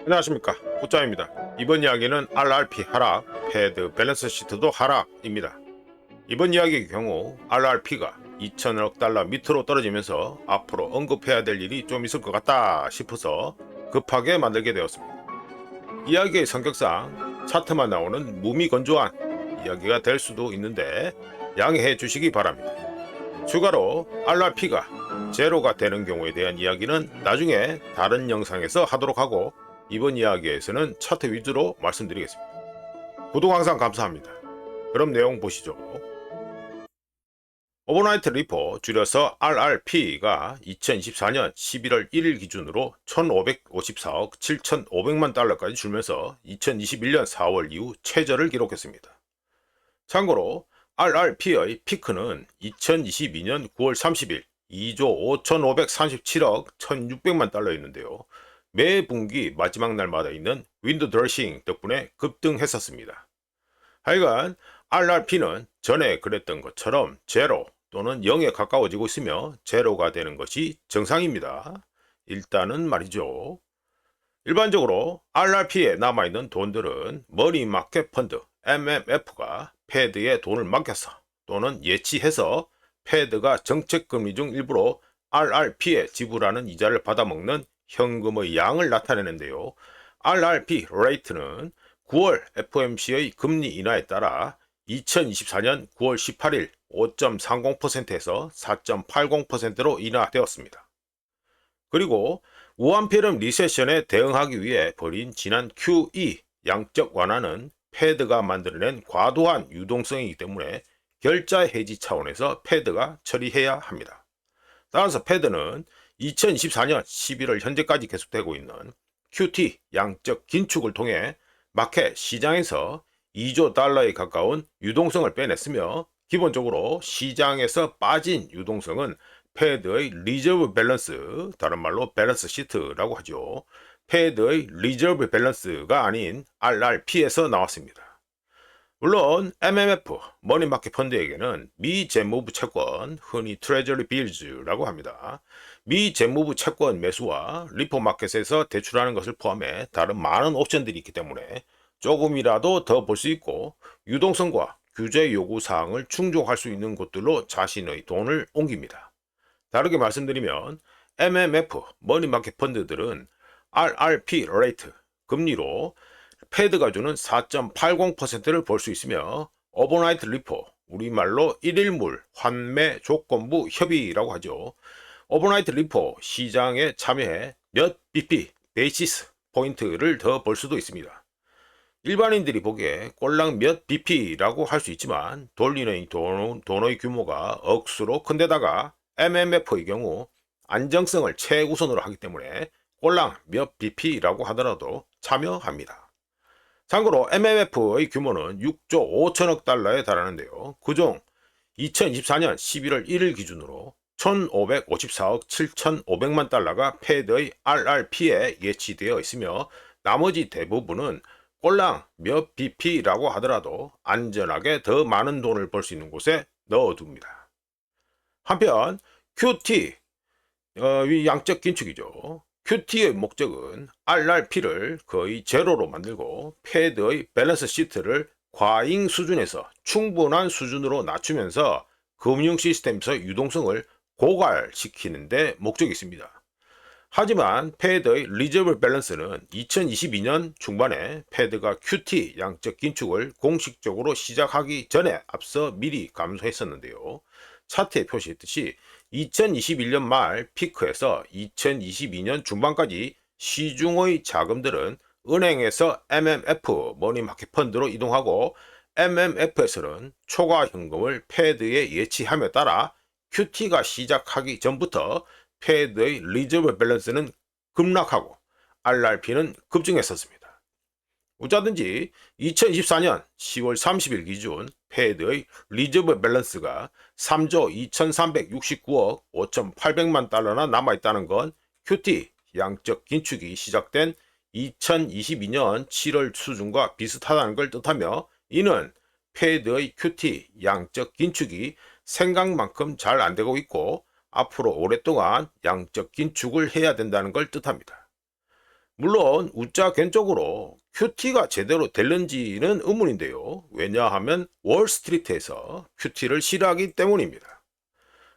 안녕하십니까, 후짜입니다. 이번 이야기는 RRP 하락, 패드 밸런스 시트도 하락입니다. 이번 이야기의 경우 RRP가 2천억 달러 밑으로 떨어지면서 앞으로 언급해야 될 일이 좀 있을 것 같다 싶어서 급하게 만들게 되었습니다. 이야기의 성격상 차트만 나오는 무미건조한 이야기가 될 수도 있는데 양해해 주시기 바랍니다. 추가로 RRP가 제로가 되는 경우에 대한 이야기는 나중에 다른 영상에서 하도록 하고, 이번 이야기에서는 차트 위주로 말씀드리겠습니다. 구독 항상 감사합니다. 그럼 내용 보시죠. 오버나이트 리포 줄여서 RRP가 2024년 11월 1일 기준으로 1554억 7,500만 달러까지 줄면서 2021년 4월 이후 최저를 기록했습니다. 참고로 RRP의 피크는 2022년 9월 30일 2조 5,537억 1,600만 달러였는데요. 매 분기 마지막 날마다 있는 윈도 드레싱 덕분에 급등했었습니다. 하여간 RRP는 전에 그랬던 것처럼 제로 또는 0에 가까워지고 있으며 제로가 되는 것이 정상입니다. 일단은 말이죠. 일반적으로 RRP에 남아있는 돈들은 머니마켓 펀드 MMF가 패드에 돈을 맡겨서 또는 예치해서 패드가 정책금리 중 일부로 RRP에 지불하는 이자를 받아먹는 현금의 양을 나타내는데요. RRP 레이트는 9월 FOMC의 금리 인하에 따라 2024년 9월 18일 5.30%에서 4.80%로 인하되었습니다. 그리고 우한폐렴 리세션에 대응하기 위해 벌인 지난 QE 양적 완화는 패드가 만들어낸 과도한 유동성이기 때문에 결자 해지 차원에서 패드가 처리해야 합니다. 따라서 패드는 2024년 11월 현재까지 계속되고 있는 QT 양적 긴축을 통해 마켓 시장에서 2조 달러에 가까운 유동성을 빼냈으며, 기본적으로 시장에서 빠진 유동성은 패드의 리저브 밸런스, 다른 말로 밸런스 시트라고 하죠. 패드의 리저브 밸런스가 아닌 RRP에서 나왔습니다. 물론 MMF, 머니마켓 펀드에게는 미 재무부 채권, 흔히 트레저리 빌즈라고 합니다. 미 재무부 채권 매수와 리포 마켓에서 대출하는 것을 포함해 다른 많은 옵션들이 있기 때문에 조금이라도 더 볼 수 있고, 유동성과 규제 요구 사항을 충족할 수 있는 곳들로 자신의 돈을 옮깁니다. 다르게 말씀드리면 MMF, 머니마켓 펀드들은 RRP 레이트, 금리로 패드가 주는 4.80%를 볼 수 있으며, 오버나이트 리포, 우리말로 1일물 환매 조건부 협의라고 하죠. 오버나이트 리포 시장에 참여해 몇 BP, 베이시스 포인트를 더 볼 수도 있습니다. 일반인들이 보기에 꼴랑 몇 BP라고 할 수 있지만 돌리는 돈의 규모가 억수로 큰데다가 MMF의 경우 안정성을 최우선으로 하기 때문에 꼴랑 몇 BP라고 하더라도 참여합니다. 참고로 MMF의 규모는 6조 5천억 달러에 달하는데요. 그중 2024년 11월 1일 기준으로 1,554억 7,500만 달러가 패드의 RRP에 예치되어 있으며, 나머지 대부분은 꼴랑 몇 BP라고 하더라도 안전하게 더 많은 돈을 벌 수 있는 곳에 넣어둡니다. 한편 QT, 이 양적 긴축이죠. QT의 목적은 RRP를 거의 제로로 만들고 패드의 밸런스 시트를 과잉 수준에서 충분한 수준으로 낮추면서 금융 시스템에서 유동성을 고갈시키는 데 목적이 있습니다. 하지만 패드의 리저브 밸런스는 2022년 중반에 패드가 QT 양적 긴축을 공식적으로 시작하기 전에 앞서 미리 감소했었는데요. 차트에 표시했듯이 2021년 말 피크에서 2022년 중반까지 시중의 자금들은 은행에서 MMF 머니마켓 펀드로 이동하고, MMF에서는 초과 현금을 패드에 예치함에 따라 QT가 시작하기 전부터 패드의 리저브 밸런스는 급락하고 RRP는 급증했었습니다. 어쩌든지 2024년 10월 30일 기준 패드의 리저브 밸런스가 3조 2369억 5,800만 달러나 남아있다는 건 QT 양적 긴축이 시작된 2022년 7월 수준과 비슷하다는 걸 뜻하며, 이는 패드의 QT 양적 긴축이 생각만큼 잘 안되고 있고 앞으로 오랫동안 양적 긴축을 해야 된다는 걸 뜻합니다. 물론 우짜 개인적으로 QT가 제대로 될는지는 의문인데요. 왜냐하면 월스트리트에서 QT를 싫어하기 때문입니다.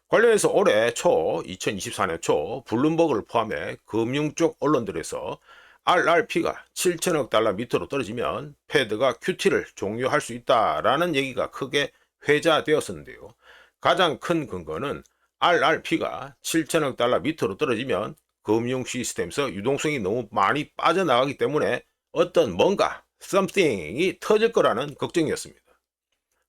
관련해서 올해 초 2024년 초 블룸버그를 포함해 금융 쪽 언론들에서 RRP가 7천억 달러 밑으로 떨어지면 패드가 QT를 종료할 수 있다라는 얘기가 크게 회자되었었는데요. 가장 큰 근거는 RRP가 7천억 달러 밑으로 떨어지면 금융 시스템에서 유동성이 너무 많이 빠져나가기 때문에 어떤 뭔가 something이 터질 거라는 걱정이었습니다.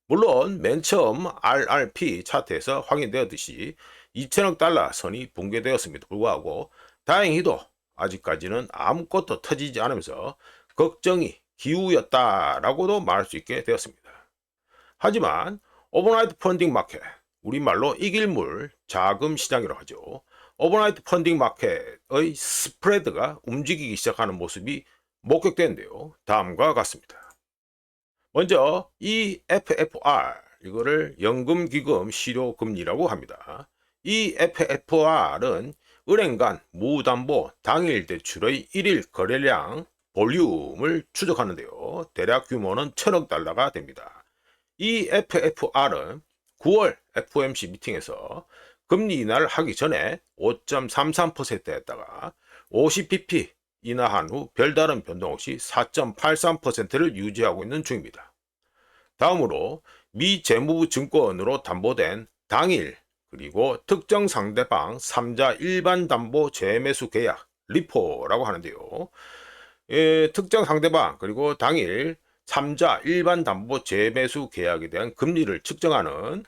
물론 맨 처음 RRP 차트에서 확인되었듯이 2천억 달러 선이 붕괴되었음에도 불구하고 다행히도 아직까지는 아무것도 터지지 않으면서 걱정이 기우였다라고도 말할 수 있게 되었습니다. 하지만 오버나이트 펀딩 마켓, 우리말로 이길물 자금 시장이라고 하죠. 오버나이트 펀딩 마켓의 스프레드가 움직이기 시작하는 모습이 목격되는데요. 다음과 같습니다. 먼저 이 FFR, 이거를 연금기금 실효금리라고 합니다. 이 FFR은 은행 간 무담보 당일 대출의 1일 거래량 볼륨을 추적하는데요. 대략 규모는 1,000억 달러가 됩니다. 이 FFR은 9월 FOMC 미팅에서 금리 인하를 하기 전에 5.33%였다가 50bp 인하한 후 별다른 변동 없이 4.83%를 유지하고 있는 중입니다. 다음으로 미 재무부 증권으로 담보된 당일 그리고 특정 상대방 3자 일반 담보 재매수 계약 리포라고 하는데요. 특정 상대방 그리고 당일 3자 일반 담보 재매수 계약에 대한 금리를 측정하는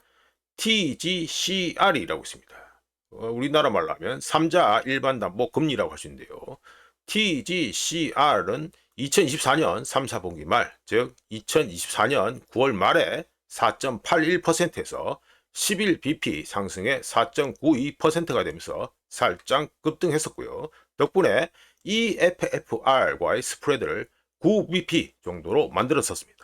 TGCR이라고 있습니다. 우리나라 말로 하면 3자 일반 담보 금리라고 할 수 있는데요. TGCR은 2024년 3, 4분기 말, 즉 2024년 9월 말에 4.81%에서 11bp 상승해 4.92%가 되면서 살짝 급등했었고요. 덕분에 이 FFR과의 스프레드를 9bp 정도로 만들었었습니다.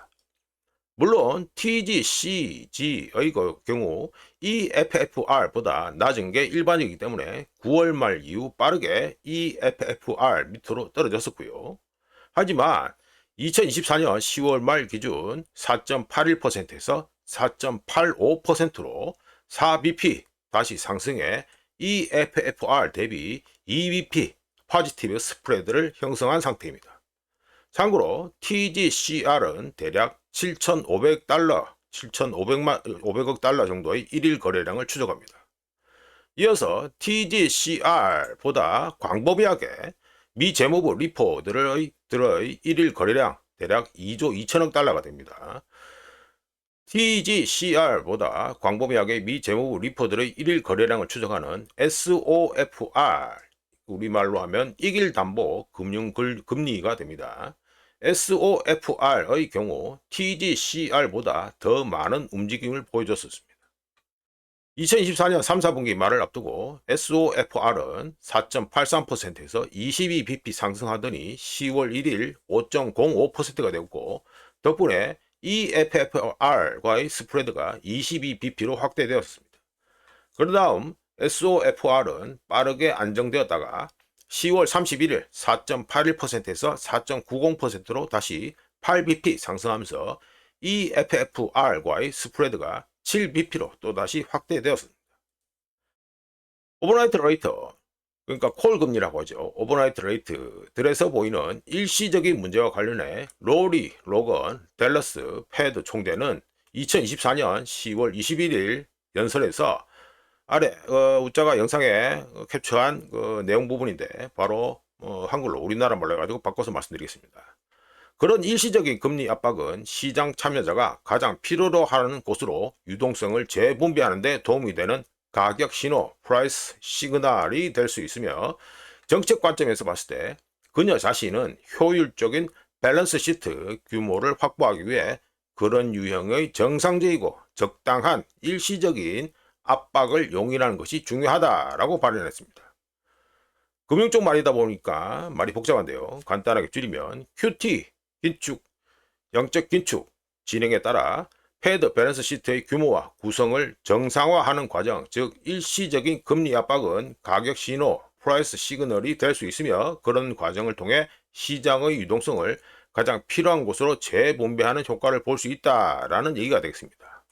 물론 TGCG의 경우 이 FFR보다 낮은 게 일반이기 때문에 9월 말 이후 빠르게 이 FFR 밑으로 떨어졌었고요. 하지만 2024년 10월 말 기준 4.81%에서 4.85%로 4bp 다시 상승해 이 FFR 대비 2bp 포지티브 스프레드를 형성한 상태입니다. 참고로 TGCR은 대략 7,500달러, 7,500억 달러 정도의 1일 거래량을 추적합니다. 이어서 TGCR보다 광범위하게 미 재무부 리포들의 1일 거래량 대략 2조 2천억 달러가 됩니다. TGCR보다 광범위하게 미 재무부 리포들의 1일 거래량을 추적하는 SOFR, 우리말로 하면 이길 담보 금융 금리가 됩니다. SOFR의 경우 TGCR보다 더 많은 움직임을 보여줬습니다. 2024년 3, 4분기 말을 앞두고 SOFR은 4.83%에서 22bp 상승하더니 10월 1일 5.05%가 되었고, 덕분에 이 FFR과의 스프레드가 22bp로 확대되었습니다. 그 다음 SOFR은 빠르게 안정되었다가 10월 31일 4.81%에서 4.90%로 다시 8bp 상승하면서 이 FFR과의 스프레드가 7bp로 또다시 확대되었습니다. 오버나이트 레이트, 그러니까 콜 금리라고 하죠. 오버나이트 레이트들에서 보이는 일시적인 문제와 관련해 로리, 로건, 댈러스, 패드 총재는 2024년 10월 21일 연설에서 아래 우짜가 영상에 캡처한 그 내용 부분인데 바로 한글로 우리나라 말로 해가지고 바꿔서 말씀드리겠습니다. 그런 일시적인 금리 압박은 시장 참여자가 가장 필요로 하는 곳으로 유동성을 재분배하는 데 도움이 되는 가격 신호, 프라이스 시그널이 될 수 있으며, 정책 관점에서 봤을 때 그녀 자신은 효율적인 밸런스 시트 규모를 확보하기 위해 그런 유형의 정상적이고 적당한 일시적인 압박을 용인하는 것이 중요하다라고 발언했습니다. 금융 쪽 말이다 보니까 말이 복잡한데요. 간단하게 줄이면 QT, 긴축, 영적 긴축 진행에 따라 패드 밸런스 시트의 규모와 구성을 정상화하는 과정, 즉 일시적인 금리 압박은 가격 신호, 프라이스 시그널이 될 수 있으며 그런 과정을 통해 시장의 유동성을 가장 필요한 곳으로 재분배하는 효과를 볼 수 있다라는 얘기가 되겠습니다.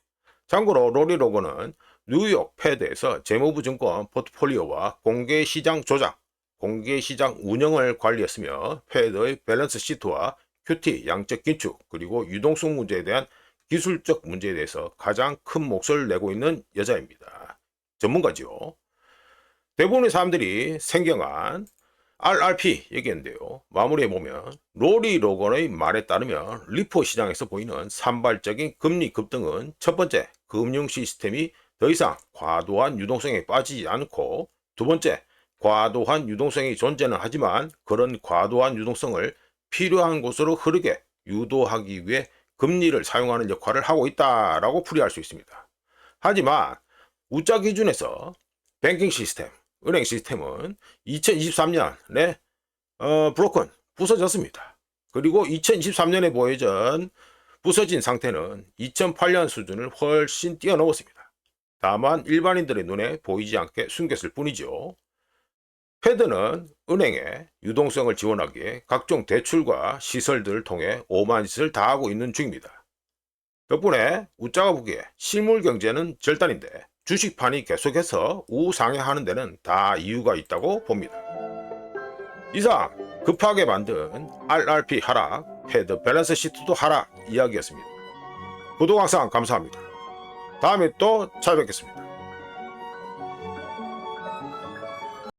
참고로 로리 로건은 뉴욕 패드에서 재무부 증권 포트폴리오와 공개시장 조작, 공개시장 운영을 관리했으며 패드의 밸런스 시트와 QT 양적 긴축 그리고 유동성 문제에 대한 기술적 문제에 대해서 가장 큰 몫을 내고 있는 여자입니다. 전문가지요. 대부분의 사람들이 생경한 RRP 얘기했는데요. 마무리해보면 로리 로건의 말에 따르면 리포 시장에서 보이는 산발적인 금리 급등은 첫 번째, 금융 시스템이 더 이상 과도한 유동성에 빠지지 않고 두 번째, 과도한 유동성이 존재는 하지만 그런 과도한 유동성을 필요한 곳으로 흐르게 유도하기 위해 금리를 사용하는 역할을 하고 있다라고 풀이할 수 있습니다. 하지만 우짜 기준에서 뱅킹 시스템, 은행 시스템은 2023년에 브로큰 부서졌습니다. 그리고 2023년에 보여준 부서진 상태는 2008년 수준을 훨씬 뛰어넘었습니다. 다만 일반인들의 눈에 보이지 않게 숨겼을 뿐이죠. 패드는 은행에 유동성을 지원하기에 각종 대출과 시설들을 통해 오만 짓을 다 하고 있는 중입니다. 덕분에 우짜가 보기에 실물 경제는 절단인데 주식판이 계속해서 우상향하는 데는 다 이유가 있다고 봅니다. 이상 급하게 만든 RRP 하락, 패드 밸런스 시트도 하락 이야기였습니다. 구독 항상 감사합니다. 다음에 또 찾아뵙겠습니다.